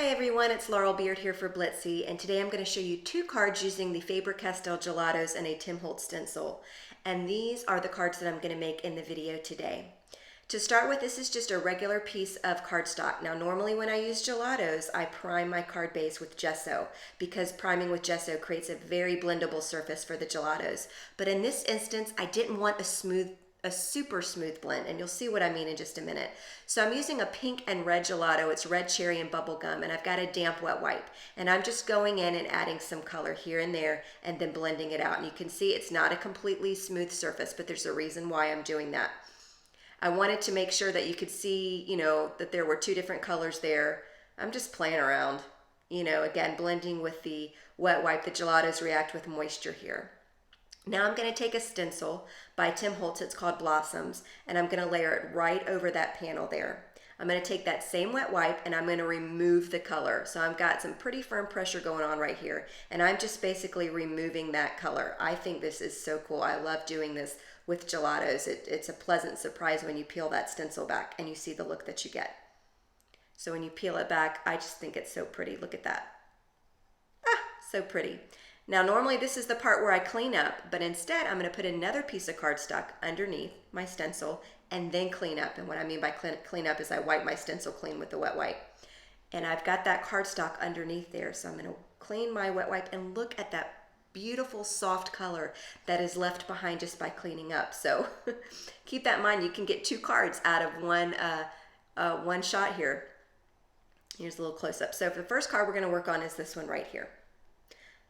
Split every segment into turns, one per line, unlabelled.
Hi everyone, it's Laurel Beard here for Blitzy, and today I'm going to show you two cards using the Faber Castell Gelatos and a Tim Holtz stencil. And these are the cards that I'm going to make in the video today. To start with, this is just a regular piece of cardstock. Now normally when I use Gelatos, I prime my card base with gesso because priming with gesso creates a very blendable surface for the Gelatos. But in this instance, I didn't want a super smooth blend, and you'll see what I mean in just a minute. So I'm using a pink and red gelato. It's red cherry and bubble gum, and I've got a damp wet wipe. And I'm just going in and adding some color here and there and then blending it out. And you can see it's not a completely smooth surface, but there's a reason why I'm doing that. I wanted to make sure that you could see, that there were two different colors there. I'm just playing around, again, blending with the wet wipe. The gelatos react with moisture here. Now I'm going to take a stencil by Tim Holtz, it's called Blossoms, and I'm going to layer it right over that panel there. I'm going to take that same wet wipe and I'm going to remove the color. So I've got some pretty firm pressure going on right here, and I'm just basically removing that color. I think this is so cool. I love doing this with gelatos. It's a pleasant surprise when you peel that stencil back and you see the look that you get. So when you peel it back, I just think it's so pretty. Look at that. So pretty. Now normally this is the part where I clean up, but instead I'm going to put another piece of cardstock underneath my stencil and then clean up. And what I mean by clean up is I wipe my stencil clean with the wet wipe. And I've got that cardstock underneath there, so I'm going to clean my wet wipe and look at that beautiful soft color that is left behind just by cleaning up. So keep that in mind. You can get two cards out of one shot here. Here's a little close up. So for the first card we're going to work on is this one right here.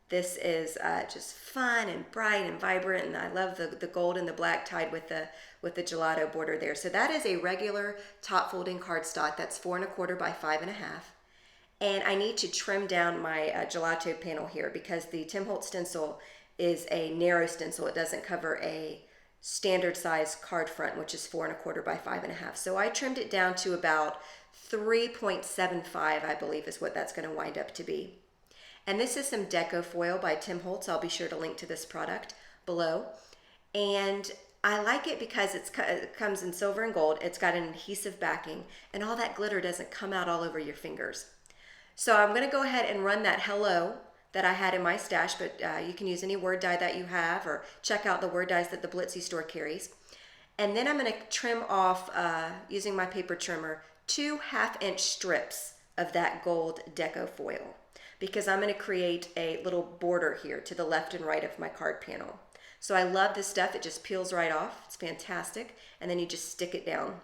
This is just fun and bright and vibrant, and I love the gold and the black tied with the gelato border there. So that is a regular top folding cardstock. That's 4 1/4 by 5 1/2. And I need to trim down my gelato panel here because the Tim Holtz stencil is a narrow stencil. It doesn't cover a standard size card front, which is 4 1/4 by 5 1/2. So I trimmed it down to about 3.75, I believe is what that's going to wind up to be. And this is some deco foil by Tim Holtz. I'll be sure to link to this product below. And I like it because it comes in silver and gold. It's got an adhesive backing, and all that glitter doesn't come out all over your fingers. So I'm going to go ahead and run that hello that I had in my stash, but you can use any word dye that you have, or check out the word dyes that the Blitzy store carries. And then I'm going to trim off, using my paper trimmer, 2 1/2-inch strips of that gold deco foil, because I'm going to create a little border here to the left and right of my card panel. So I love this stuff. It just peels right off. It's fantastic. And then you just stick it down.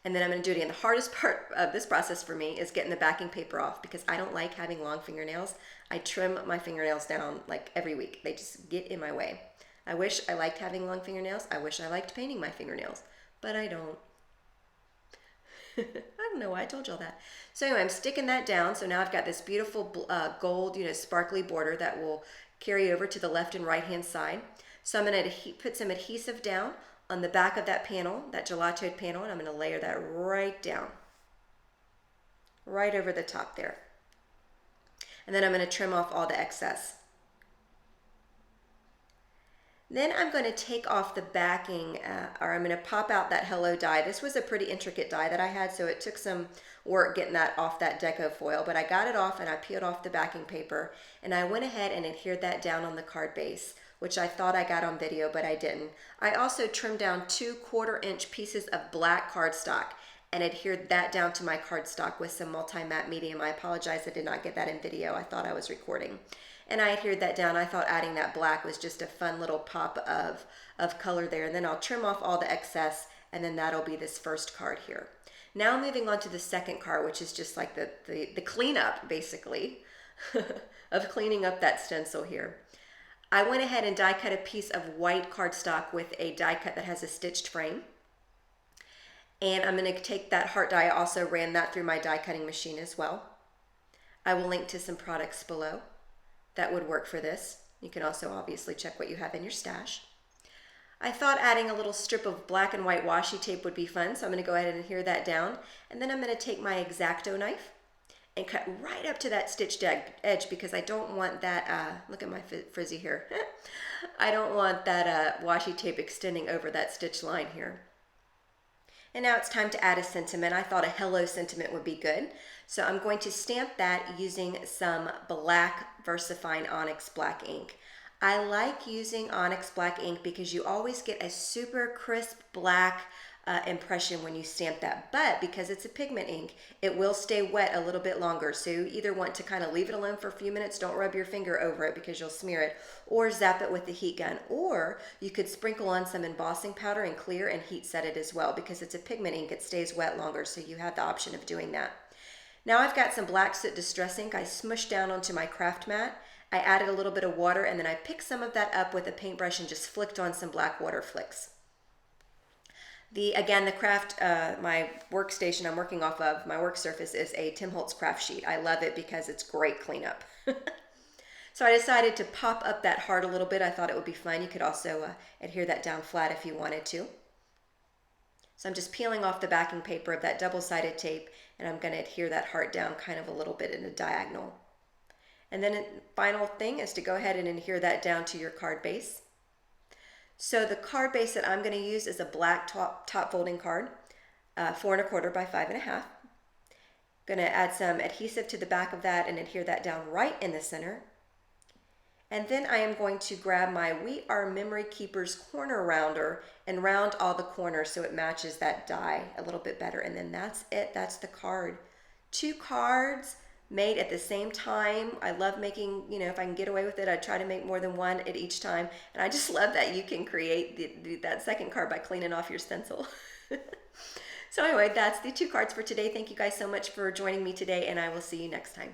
And then I'm going to do it again. The hardest part of this process for me is getting the backing paper off because I don't like having long fingernails. I trim my fingernails down like every week. They just get in my way. I wish I liked having long fingernails. I wish I liked painting my fingernails, but I don't. I don't know why I told y'all that. So anyway, I'm sticking that down. So now I've got this beautiful gold, sparkly border that will carry over to the left and right hand side. So I'm going to put some adhesive down on the back of that panel, that gelatoed panel, and I'm going to layer that right down, right over the top there. And then I'm going to trim off all the excess. Then I'm going to take off the backing, or I'm going to pop out that hello die. This was a pretty intricate die that I had, so it took some work getting that off that deco foil, but I got it off and I peeled off the backing paper, and I went ahead and adhered that down on the card base, which I thought I got on video, but I didn't. I also trimmed down 2 1/4-inch pieces of black cardstock and adhered that down to my cardstock with some multi-matte medium. I apologize I did not get that in video. I thought I was recording. And I adhered that down. I thought adding that black was just a fun little pop of color there. And then I'll trim off all the excess, and then that'll be this first card here. Now moving on to the second card, which is just like the cleanup, basically, of cleaning up that stencil here. I went ahead and die cut a piece of white cardstock with a die cut that has a stitched frame. And I'm going to take that heart die. I also ran that through my die cutting machine as well. I will link to some products below that would work for this. You can also obviously check what you have in your stash. I thought adding a little strip of black and white washi tape would be fun, so I'm going to go ahead and adhere that down. And then I'm going to take my X-Acto knife and cut right up to that stitched edge because I don't want that, look at my frizzy here. I don't want that washi tape extending over that stitch line here. And now it's time to add a sentiment. I thought a hello sentiment would be good. So I'm going to stamp that using some black VersaFine Onyx Black ink. I like using Onyx Black ink because you always get a super crisp black impression when you stamp that. But because it's a pigment ink, it will stay wet a little bit longer. So you either want to kind of leave it alone for a few minutes, don't rub your finger over it because you'll smear it, or zap it with the heat gun. Or you could sprinkle on some embossing powder and clear and heat set it as well. Because it's a pigment ink, it stays wet longer, so you have the option of doing that. Now I've got some Black Soot Distress ink I smushed down onto my craft mat. I added a little bit of water, and then I picked some of that up with a paintbrush and just flicked on some black water flicks. Again, the craft, my workstation I'm working off of, my work surface is a Tim Holtz craft sheet. I love it because it's great cleanup. So I decided to pop up that heart a little bit. I thought it would be fun. You could also adhere that down flat if you wanted to. So I'm just peeling off the backing paper of that double-sided tape, and I'm going to adhere that heart down kind of a little bit in a diagonal. And then the final thing is to go ahead and adhere that down to your card base. So the card base that I'm going to use is a black top folding card, 4 1/4 by 5 1/2. Going to add some adhesive to the back of that and adhere that down right in the center. And then I am going to grab my We Are Memory Keepers corner rounder and round all the corners so it matches that die a little bit better. And then that's it. That's the card. 2 cards made at the same time. I love making, if I can get away with it, I try to make more than one at each time. And I just love that you can create that second card by cleaning off your stencil. So anyway, that's the 2 cards for today. Thank you guys so much for joining me today, and I will see you next time.